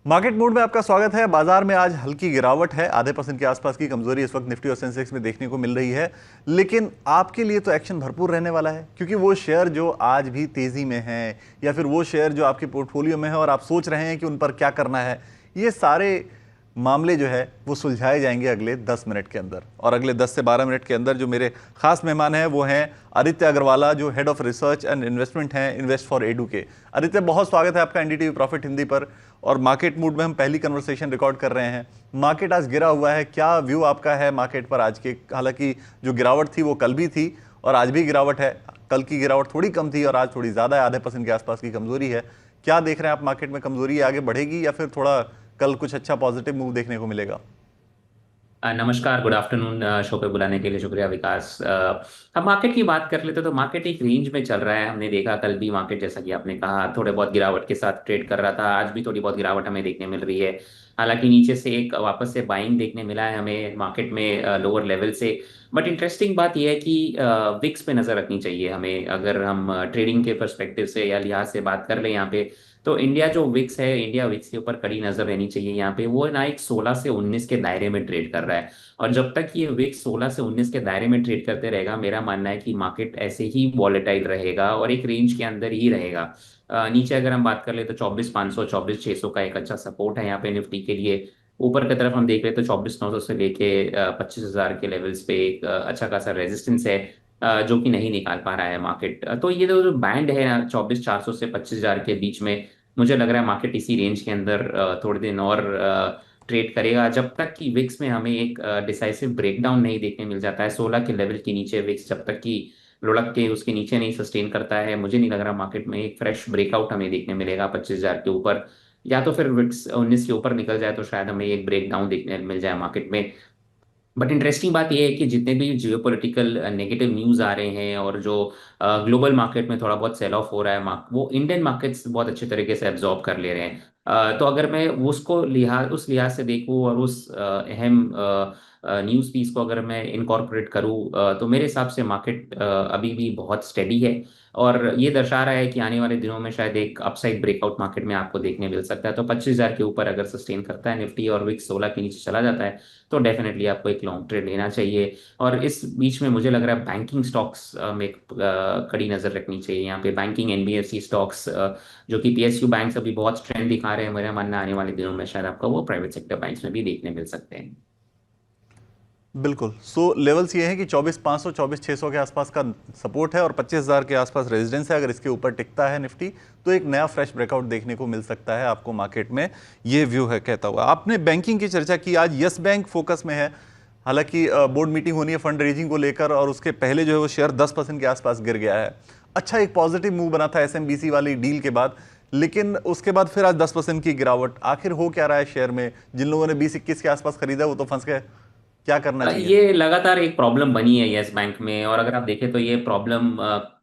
Market mood में आपका स्वागत है। बाजार में आज हल्की गिरावट है, आधे % के आसपास की कमजोरी इस वक्त निफ्टी और सेंसेक्स में देखने को मिल रही है। लेकिन आपके लिए तो एक्शन भरपूर रहने वाला है, क्योंकि वो शेयर जो आज भी तेजी में हैं या फिर वो शेयर जो आपके पोर्टफोलियो में है और आप सोच रहे हैं कि उन पर क्या करना है, ये सारे मामले जो है वो सुलझाए जाएंगे अगले 10 मिनट के अंदर। और अगले 10 से 12 मिनट के अंदर जो मेरे खास मेहमान हैं वो हैं आदित्य अग्रवाला, जो head of research and investment हैं इन्वेस्ट फॉर एडू के। आदित्य, बहुत स्वागत है आपका एनडीटीवी प्रॉफिट हिंदी पर। और मार्केट मूड में हम पहली कन्वर्सेशन रिकॉर्ड कर रहे हैं। मार्केट आज गिरा हुआ है, क्या व्यू आपका है मार्केट पर आज के? हालांकि जो गिरावट थी वो कल भी थी और आज भी गिरावट है। कल की गिरावट थोड़ी कम थी और आज थोड़ी ज़्यादा है, आधे % के आसपास की कमजोरी है। क्या देख रहे हैं आप मार्केट में? कमजोरी आगे बढ़ेगी या फिर थोड़ा कल कुछ अच्छा पॉजिटिव मूव देखने को मिलेगा? नमस्कार, गुड आफ्टरनून। शो पे बुलाने के लिए शुक्रिया विकास। अब मार्केट की बात कर लेते तो मार्केट एक रेंज में चल रहा है। हमने देखा कल भी मार्केट, जैसा कि आपने कहा, थोड़े बहुत गिरावट के साथ ट्रेड कर रहा था। आज भी थोड़ी बहुत गिरावट हमें देखने मिल रही है। हालांकि नीचे से एक वापस से बाइंग देखने मिला है हमें मार्केट में लोअर लेवल से। बट इंटरेस्टिंग बात यह है कि विक्स पे नजर रखनी चाहिए हमें। अगर हम ट्रेडिंग के पर्सपेक्टिव से या लिहाज से बात कर ले यहाँ पे, तो इंडिया जो विक्स है, इंडिया विक्स के ऊपर कड़ी नजर रहनी चाहिए। यहाँ पे वो ना एक 16 से 19 के दायरे में ट्रेड कर रहा है। और जब तक ये विक्स 16 से 19 के दायरे में ट्रेड करते रहेगा, मेरा मानना है कि मार्केट ऐसे ही वॉलेटाइल रहेगा और एक रेंज के अंदर ही रहेगा। नीचे अगर हम बात कर ले तो 24,500 24,600 का एक अच्छा सपोर्ट है यहाँ पे निफ्टी के लिए। ऊपर की तरफ हम देख रहे तो 24,900 से लेके 25,000 के लेवल्स पे एक अच्छा खासा रेजिस्टेंस है, जो कि नहीं निकाल पा रहा है मार्केट। तो ये जो बैंड है ना 24,400 से 25,000 के बीच में, मुझे लग रहा है मार्केट इसी रेंज के अंदर थोड़े दिन और ट्रेड करेगा, जब तक कि विक्स में हमें एक डिसाइसिव ब्रेकडाउन नहीं देखने मिल जाता है। 16 के लेवल के नीचे विक्स जब तक कि लुढ़क के उसके नीचे नहीं सस्टेन करता है, मुझे नहीं लग रहा मार्केट में एक फ्रेश ब्रेकआउट हमें देखने मिलेगा 25,000 के ऊपर। या तो फिर विक्स 19 के ऊपर निकल जाए तो शायद हमें एक ब्रेकडाउन देखने मिल जाए मार्केट में। बट इंटरेस्टिंग बात यह है कि जितने भी जियोपॉलिटिकल नेगेटिव न्यूज आ रहे हैं और जो ग्लोबल मार्केट में थोड़ा बहुत सेल ऑफ हो रहा है, वो इंडियन मार्केट्स बहुत अच्छे तरीके से एब्जॉर्ब कर ले रहे हैं। तो अगर मैं उस लिहाज से देखूं और उस अहम न्यूज़ पीस को अगर मैं इनकॉर्पोरेट करूं, तो मेरे हिसाब से मार्केट अभी भी बहुत स्टेडी है। और ये दर्शा रहा है कि आने वाले दिनों में शायद एक अपसाइड ब्रेकआउट मार्केट में आपको देखने मिल सकता है। तो 25,000 के ऊपर अगर सस्टेन करता है निफ्टी और विक्स 16 के नीचे चला जाता है, तो डेफिनेटली आपको एक लॉन्ग ट्रेड लेना चाहिए। और इस बीच में मुझे लग रहा है बैंकिंग स्टॉक्स में एक कड़ी नजर रखनी चाहिए। यहाँ पे बैंकिंग एनबीएफसी स्टॉक्स, जो कि पीएसयू बैंक अभी बहुत स्ट्रेंथ दिखा रहे हैं, मेरा मानना आने वाले दिनों में शायद आपको वो प्राइवेट सेक्टर बैंक्स में भी देखने मिल सकते हैं। बिल्कुल। सो लेवल्स ये हैं कि 24,500 24,600 के आसपास का सपोर्ट है और 25,000 के आसपास रेजिडेंस है। अगर इसके ऊपर टिकता है निफ्टी तो एक नया फ्रेश ब्रेकआउट देखने को मिल सकता है आपको मार्केट में। ये व्यू है कहता हुआ। आपने बैंकिंग की चर्चा की, आज यस बैंक फोकस में है। हालांकि बोर्ड मीटिंग होनी है फंड रेजिंग को लेकर और उसके पहले जो है वो शेयर 10% के आसपास गिर गया है। अच्छा, एक पॉजिटिव मूव बना था एसएमबीसी वाली डील के बाद, लेकिन उसके बाद फिर आज 10% की गिरावट। आखिर हो क्या रहा है शेयर में? जिन लोगों ने 20-21 के आसपास खरीदा वो तो फंस गए। क्या करना चाहिए? ये लगातार एक प्रॉब्लम बनी है यस बैंक में, और अगर आप देखें तो ये प्रॉब्लम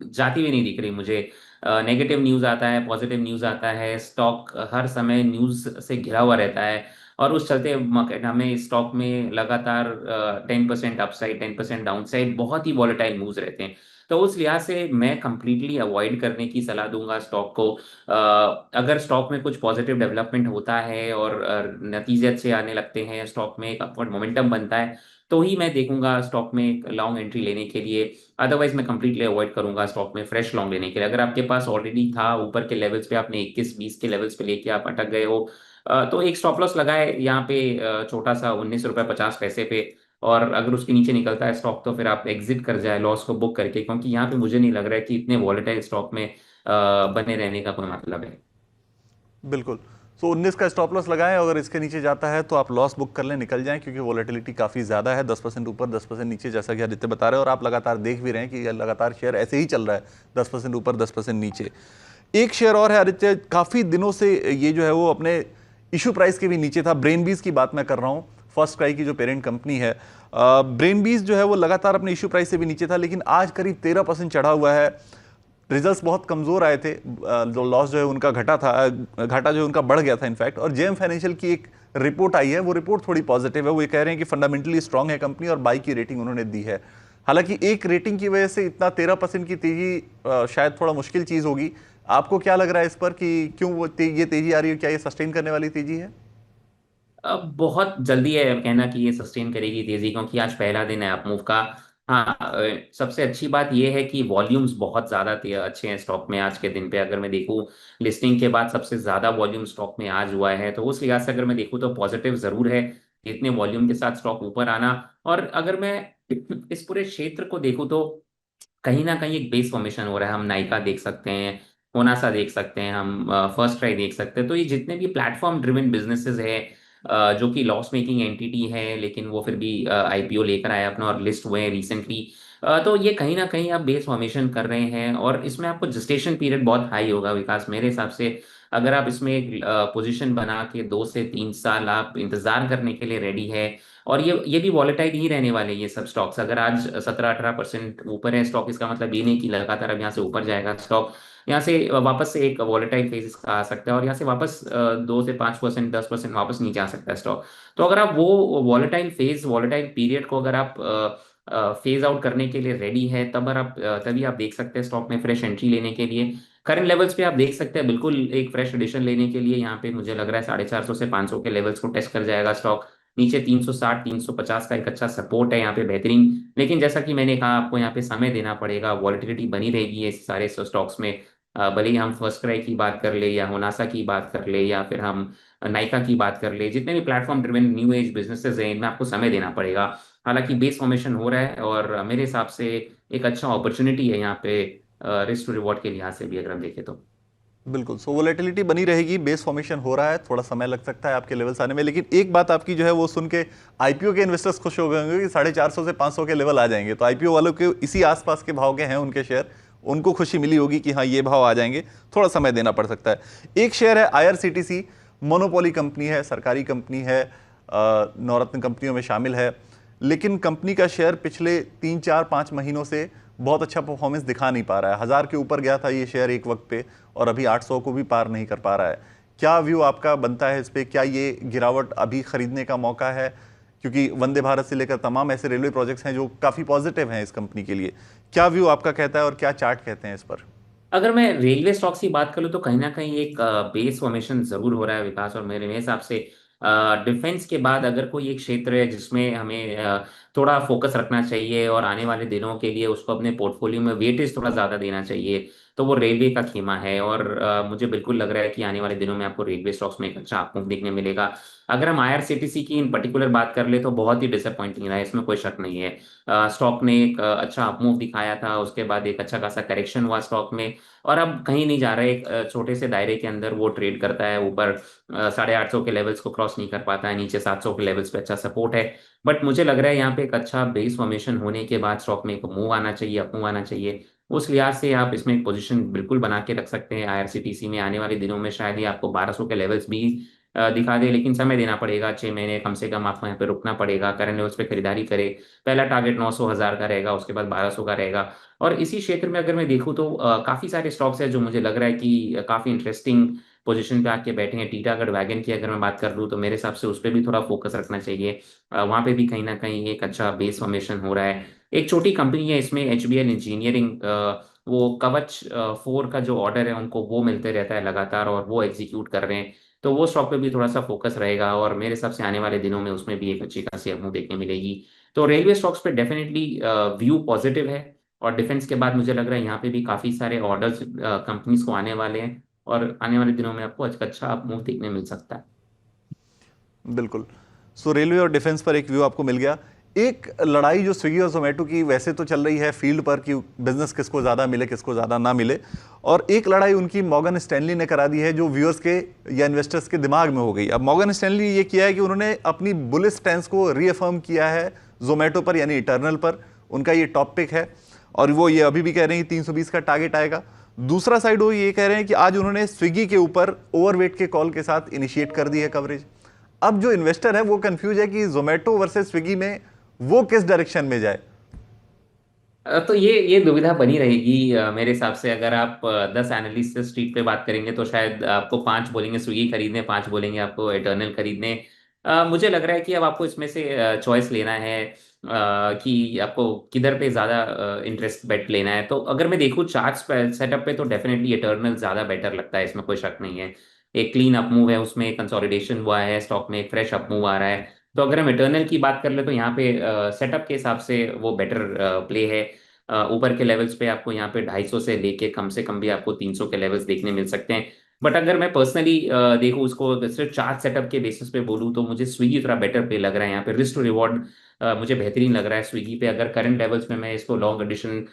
जाती हुई नहीं दिख रही मुझे। नेगेटिव न्यूज आता है, पॉजिटिव न्यूज आता है, स्टॉक हर समय न्यूज से घिरा हुआ रहता है। और उस चलते मार्केट हमें स्टॉक में लगातार 10% अपसाइड 10% डाउनसाइड, बहुत ही वॉलेटाइल मूव्स रहते हैं। तो उस लिहाज से मैं कंप्लीटली अवॉइड करने की सलाह दूंगा स्टॉक को। अगर स्टॉक में कुछ पॉजिटिव डेवलपमेंट होता है और नतीजे अच्छे आने लगते हैं, स्टॉक में एक अपवर्ड मोमेंटम बनता है, तो ही मैं देखूंगा स्टॉक में एक लॉन्ग एंट्री लेने के लिए। अदरवाइज मैं कंप्लीटली अवॉइड करूंगा स्टॉक में फ्रेश लॉन्ग लेने के लिए। अगर आपके पास ऑलरेडी था ऊपर के लेवल्स पे, आपने 21-20 के लेवल्स पे लेके आप अटक गए हो, तो एक स्टॉप लॉस लगाए यहाँ पे छोटा सा 19 रुपये 50 पैसे पे। और अगर उसके नीचे निकलता है स्टॉक तो फिर आप एग्जिट कर जाए लॉस को बुक करके, क्योंकि यहाँ पे मुझे नहीं लग रहा है कि इतने वॉलेटाइल स्टॉक में बने रहने का कोई मतलब है। बिल्कुल। सो 19 का स्टॉप लॉस लगाएं, अगर इसके नीचे जाता है तो आप लॉस बुक कर लें, निकल जाएं, क्योंकि वोलेटिलिटी काफ़ी ज़्यादा है। 10% ऊपर 10% नीचे, जैसा कि आदित्य बता रहे हैं और आप लगातार देख भी रहे हैं कि लगातार शेयर ऐसे ही चल रहा है, 10% ऊपर 10% नीचे। एक शेयर और है आदित्य, काफ़ी दिनों से ये जो है वो अपने इशू प्राइस के भी नीचे था। ब्रेनबीज की बात मैं कर रहा हूँ, फर्स्ट क्राई की जो पेरेंट कंपनी है। ब्रेनबीज जो है वो लगातार अपने इशू प्राइस से भी नीचे था, लेकिन आज करीब 13% चढ़ा हुआ है। रिजल्ट्स बहुत कमज़ोर आए थे, जो लॉस जो है उनका घटा था, घाटा जो है उनका बढ़ गया था इनफैक्ट। और जेएम फाइनेंशियल की एक रिपोर्ट आई है, वो रिपोर्ट थोड़ी पॉजिटिव है। वो ये कह रहे हैं कि फंडामेंटली स्ट्रांग है कंपनी और बाई की रेटिंग उन्होंने दी है। हालांकि एक रेटिंग की वजह से इतना 13% की तेजी शायद थोड़ा मुश्किल चीज होगी। आपको क्या लग रहा है इस पर कि क्यों ये तेजी आ रही है, क्या ये सस्टेन करने वाली तेजी है? अब बहुत जल्दी है कहना कि ये सस्टेन करेगी तेजी, क्योंकि आज पहला दिन है अपमूव का। हाँ, सबसे अच्छी बात ये है कि वॉल्यूम्स बहुत ज्यादा अच्छे हैं स्टॉक में आज के दिन पे। अगर मैं देखूं, लिस्टिंग के बाद सबसे ज्यादा वॉल्यूम स्टॉक में आज हुआ है, तो उस लिहाज से अगर मैं देखूं तो पॉजिटिव जरूर है इतने वॉल्यूम के साथ स्टॉक ऊपर आना। और अगर मैं इस पूरे क्षेत्र को देखूं तो कहीं ना कहीं एक बेस फॉर्मेशन हो रहा है। हम नाइका देख सकते हैं, होनासा देख सकते हैं, हम फर्स्ट ट्राई देख सकते हैं। तो ये जितने भी प्लेटफॉर्म ड्रिवन बिजनेसेस है, जो कि लॉस मेकिंग एंटिटी है लेकिन वो फिर भी आईपीओ लेकर आए अपना और लिस्ट हुए हैं रिसेंटली, तो ये कहीं ना कहीं आप बेस फॉर्मेशन कर रहे हैं और इसमें आपको जस्टेशन पीरियड बहुत हाई होगा विकास, मेरे हिसाब से। अगर आप इसमें एक पोजीशन बना के 2 से 3 साल आप इंतजार करने के लिए रेडी है, और ये भी वॉलेटाइल ही रहने वाले ये सब स्टॉक्स। अगर आज 17-18% ऊपर है स्टॉक, इसका मतलब ये नहीं कि लगातार अब यहाँ से ऊपर जाएगा स्टॉक। यहाँ से वापस से एक वॉलेटाइल फेज इसका आ सकता है और यहाँ से वापस 2 से 5%, 10% वापस नीचे आ सकता है स्टॉक। तो अगर आप वो वॉलेटाइल फेज, वॉलेटाइल पीरियड को अगर आप फेज आउट करने के लिए रेडी है, तभी आप देख सकते हैं स्टॉक में फ्रेश एंट्री लेने के लिए। करंट लेवल्स पे आप देख सकते हैं बिल्कुल एक फ्रेश एडिशन लेने के लिए। यहाँ पे मुझे लग रहा है 450 से 500 के लेवल्स को टेस्ट कर जाएगा स्टॉक। नीचे 360 350 का एक अच्छा सपोर्ट है यहाँ पे, बेहतरीन। लेकिन जैसा कि मैंने कहा, आपको यहाँ पे समय देना पड़ेगा, वॉलेटिलिटी बनी रहेगी ये सारे स्टॉक्स में। भले ही हम फर्स्ट क्राई की बात कर ले या होनासा की बात कर ले या फिर हम नाइका की बात कर ले, जितने भी platform driven new age businesses हैं इनमें आपको समय देना पड़ेगा। हालांकि बेस फॉर्मेशन हो रहा है और मेरे हिसाब से एक अच्छा अपॉर्चुनिटी है यहाँ पे रिस्क टू रिवॉर्ड के लिहाज से भी अगर हम देखें तो। बिल्कुल। सो वोलेटिलिटी बनी रहेगी, बेस फॉर्मेशन हो रहा है, थोड़ा समय लग सकता है आपके लेवल्स आने में, लेकिन एक बात आपकी जो है वो सुन के आईपीओ के इन्वेस्टर्स खुश हो गए होंगे कि 450 से 500 के लेवल आ जाएंगे। तो आईपीओ वालों के इसी आसपास के भाव के हैं उनके शेयर, उनको खुशी मिली होगी कि हाँ ये भाव आ जाएंगे, थोड़ा समय देना पड़ सकता है। एक शेयर है आईआरसीटीसी, मोनोपोली कंपनी है, सरकारी कंपनी है, नवरत्न कंपनियों में शामिल है, लेकिन कंपनी का शेयर पिछले 3 4 5 महीनों से बहुत अच्छा परफॉर्मेंस दिखा नहीं पा रहा है। 1000 के ऊपर गया था ये शेयर एक वक्त पे और अभी 800 को भी पार नहीं कर पा रहा है। क्या व्यू आपका बनता है इस पे? क्या ये गिरावट अभी खरीदने का मौका है? क्योंकि वंदे भारत से लेकर तमाम ऐसे रेलवे प्रोजेक्ट्स हैं जो काफी पॉजिटिव हैं इस कंपनी के लिए। क्या व्यू आपका कहता है और क्या चार्ट कहते हैं इस पर? अगर मैं रेलवे स्टॉक्स की बात करूँ तो कहीं ना कहीं एक बेस फॉर्मेशन जरूर हो रहा है विकास। और मेरे मेरे हिसाब से डिफेंस के बाद अगर कोई एक क्षेत्र है जिसमें हमें थोड़ा फोकस रखना चाहिए और आने वाले दिनों के लिए उसको अपने पोर्टफोलियो में वेटेज थोड़ा ज्यादा देना चाहिए, तो वो रेलवे का खेमा है। और मुझे बिल्कुल लग रहा है कि आने वाले दिनों में आपको रेलवे स्टॉक्स में एक अच्छा आपको देखने मिलेगा। अगर हम आईआरसीटीसी की इन पर्टिकुलर बात कर ले तो बहुत ही डिसअपॉइंटिंग रहा है, इसमें कोई शक नहीं है। स्टॉक ने एक अच्छा अपमूव दिखाया था, उसके बाद एक अच्छा खासा करेक्शन हुआ स्टॉक में, और अब कहीं नहीं जा रहा है। एक छोटे से दायरे के अंदर वो ट्रेड करता है, ऊपर 850 के लेवल्स को क्रॉस नहीं कर पाता है, नीचे 700 के लेवल्स पे अच्छा सपोर्ट है। बट मुझे लग रहा है यहाँ पे एक अच्छा बेस फॉर्मेशन होने के बाद स्टॉक में एक मूव आना चाहिए, अप मूव आना चाहिए। उस लिहाज से आप इसमें एक पोजीशन बिल्कुल बना के रख सकते हैं आईआरसीटीसी में। आने वाले दिनों में शायद ही आपको 1200 के लेवल्स भी दिखा दे, लेकिन समय देना पड़ेगा, 6 महीने कम से कम आपको यहाँ पे रुकना पड़ेगा, करंट लेवल्स पे खरीदारी करे। पहला टारगेट 900 हजार का रहेगा, उसके बाद 1200 का रहेगा। और इसी क्षेत्र में अगर मैं देखूं तो काफी सारे स्टॉक्स हैं जो मुझे लग रहा है कि काफी इंटरेस्टिंग पोजीशन पे आके बैठे हैं। टीटागढ़ वैगन की अगर मैं बात कर लूँ तो मेरे हिसाब से उस पर भी थोड़ा फोकस रखना चाहिए। वहां पे भी कहीं ना कहीं एक अच्छा बेस फॉर्मेशन हो रहा है। एक छोटी कंपनी है इसमें, एचबीएल इंजीनियरिंग, वो कवच 4 का जो ऑर्डर है उनको वो मिलते रहता है लगातार और वो एग्जीक्यूट कर रहे हैं। तो वो स्टॉक पे भी थोड़ा सा फोकस रहेगा और मेरे हिसाब से आने वाले दिनों में उसमें भी एक अच्छी खासी अमूव देखने मिलेगी। तो रेलवे स्टॉक्स पे डेफिनेटली व्यू पॉजिटिव है। और डिफेंस के बाद मुझे लग रहा है यहाँ पे भी काफी सारे ऑर्डर्स कंपनीज को आने वाले हैं और आने वाले दिनों में आपको अच्छा मूव देखने मिल सकता है। बिल्कुल। सो रेलवे और डिफेंस पर एक व्यू आपको मिल गया। एक लड़ाई जो स्विगी और जोमेटो की वैसे तो चल रही है फील्ड पर कि बिजनेस किसको ज़्यादा मिले किसको ज़्यादा ना मिले, और एक लड़ाई उनकी मॉर्गन स्टैनली ने करा दी है जो व्यूअर्स के या इन्वेस्टर्स के दिमाग में हो गई। अब मॉर्गन स्टैनली ये किया है कि उन्होंने अपनी बुलिश स्टैंस को रीअफर्म किया है जोमेटो पर, यानी इटर्नल पर उनका ये टॉप पिक है, और वो ये अभी भी कह रहे हैं कि 320 का टारगेट आएगा। दूसरा साइड वो ये कह रहे हैं कि आज उन्होंने स्विगी के ऊपर ओवरवेट के कॉल के साथ इनिशिएट कर दी है कवरेज। अब जो इन्वेस्टर है वो कंफ्यूज है कि जोमेटो वर्सेस स्विगी में वो किस डायरेक्शन में जाए। तो ये दुविधा बनी रहेगी मेरे हिसाब से। अगर आप 10 एनालिस्ट से स्ट्रीट पे बात करेंगे तो शायद आपको 5 बोलेंगे स्विगी खरीदने, 5 बोलेंगे आपको इटर्नल खरीदने। मुझे लग रहा है कि अब आपको इसमें से चॉइस लेना है। कि आपको किधर पे ज़्यादा इंटरेस्ट बेट लेना है। तो अगर मैं देखूँ चार्ट्स पे सेटअप पे तो डेफिनेटली इटर्नल ज़्यादा बेटर लगता है, इसमें कोई शक नहीं है। एक क्लीन अप मूव है, उसमें कंसोलिडेशन हुआ है, स्टॉक में एक फ्रेश अप मूव आ रहा है। तो अगर हम इटर्नल की बात कर ले तो यहाँ पे सेटअप के हिसाब से वो बेटर प्ले है। ऊपर के लेवल्स पे आपको यहाँ पे 250 से लेके कम से कम भी आपको 300 के लेवल्स देखने मिल सकते हैं। बट अगर मैं पर्सनली देखूँ उसको सिर्फ चार्ट सेटअप के बेसिस पे बोलूँ तो मुझे स्विगी थोड़ा बेटर प्ले लग रहा है यहाँ पे। रिस्क टू रिवॉर्ड मुझे बेहतरीन लग रहा है स्विगी पे। अगर करंट लेवल्स में मैं इसको लॉन्ग एडिशन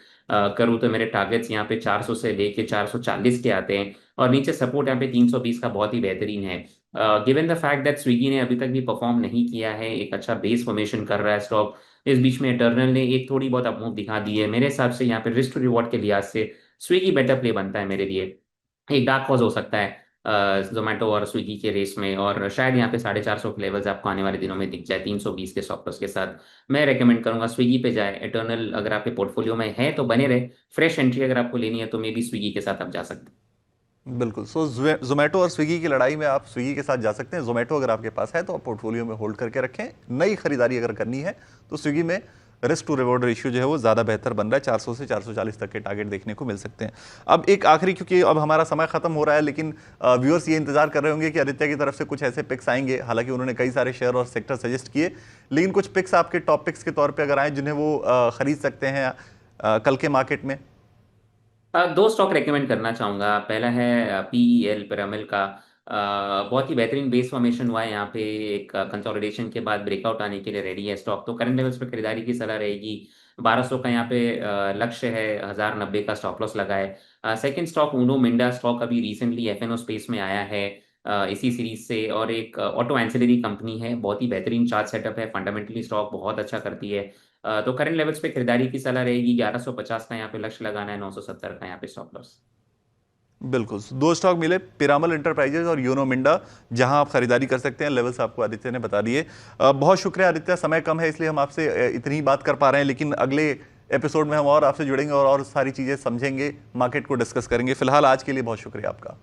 करूँ तो मेरे टारगेट्स यहाँ पे 400 से लेके 440 के आते हैं, और नीचे सपोर्ट यहाँ पे 320 का बहुत ही बेहतरीन है। Given the fact that Swiggy ने अभी तक भी परफॉर्म नहीं किया है, एक अच्छा बेस फॉर्मेशन कर रहा है स्टॉक, इस बीच में इटर्नल ने एक थोड़ी बहुत अपमूव दिखा दी है, मेरे हिसाब से यहाँ पे रिस्क टू रिवॉर्ड के लिहाज से स्विगी बेटर प्ले बनता है मेरे लिए। एक डार्क हॉर्स हो सकता है जोमेटो और स्विगी के रेस में, और शायद यहाँ पे 450 के लेवल्स आपको आने वाले दिनों में दिख जाए 320 के स्टॉप लॉस के साथ। मैं रेकमेंड करूंगा स्विगी पे जाए। इटर्नल अगर आपके पोर्टफोलियो में है तो बने रहे। फ्रेश एंट्री अगर आपको लेनी है तो मे बी स्विगी के साथ आप जा सकते हैं। बिल्कुल। सो जोमेटो और स्विगी की लड़ाई में आप स्विगी के साथ जा सकते हैं। जोमेटो अगर आपके पास है तो आप पोर्टफोलियो में होल्ड करके रखें। नई खरीदारी अगर करनी है तो स्विगी में रिस्क टू रिवॉर्ड रेशियो जो है वो ज़्यादा बेहतर बन रहा है। 400 से 440 तक के टारगेट देखने को मिल सकते हैं। अब एक आखिरी, क्योंकि अब हमारा समय खत्म हो रहा है, लेकिन व्यूअर्स ये इंतजार कर रहे होंगे कि आदित्य की तरफ से कुछ ऐसे पिक्स आएंगे। हालांकि उन्होंने कई सारे शेयर और सेक्टर सजेस्ट किए, लेकिन कुछ पिक्स आपके टॉप पिक्स के तौर पर अगर आए जिन्हें वो खरीद सकते हैं कल के मार्केट में। दो स्टॉक रेकमेंड करना चाहूंगा। पहला है पीईएल पिरामिल का। बहुत ही बेहतरीन बेस फॉर्मेशन हुआ है यहाँ पे, एक कंसोलिडेशन के बाद ब्रेकआउट आने के लिए रेडी है स्टॉक। तो करंट लेवल्स पे खरीदारी की सलाह रहेगी। 1200 का यहाँ पे लक्ष्य है, 1090 का स्टॉप लॉस लगा है। Second stock Uno Minda stock अभी रिसेंटली एफएनओ स्पेस में आया है इसी सीरीज से, और एक ऑटो एंसिलरी कंपनी है। बहुत ही बेहतरीन चार्ट सेटअप है, फंडामेंटली स्टॉक बहुत अच्छा करती है। तो करंट लेवल्स पे खरीदारी की सलाह रहेगी। 1150 का यहाँ पे लक्ष्य लगाना है, 970 का यहाँ पे स्टॉप लॉस। बिल्कुल। दो स्टॉक मिले, पिरामल इंटरप्राइजेज और यूनो मिंडा, जहां आप खरीदारी कर सकते हैं। लेवल्स आपको आदित्य ने बता दिए। बहुत शुक्रिया आदित्य, समय कम है इसलिए हम आपसे इतनी ही बात कर पा रहे हैं, लेकिन अगले एपिसोड में हम और आपसे जुड़ेंगे और सारी चीज़ें समझेंगे, मार्केट को डिस्कस करेंगे। फिलहाल आज के लिए बहुत शुक्रिया आपका।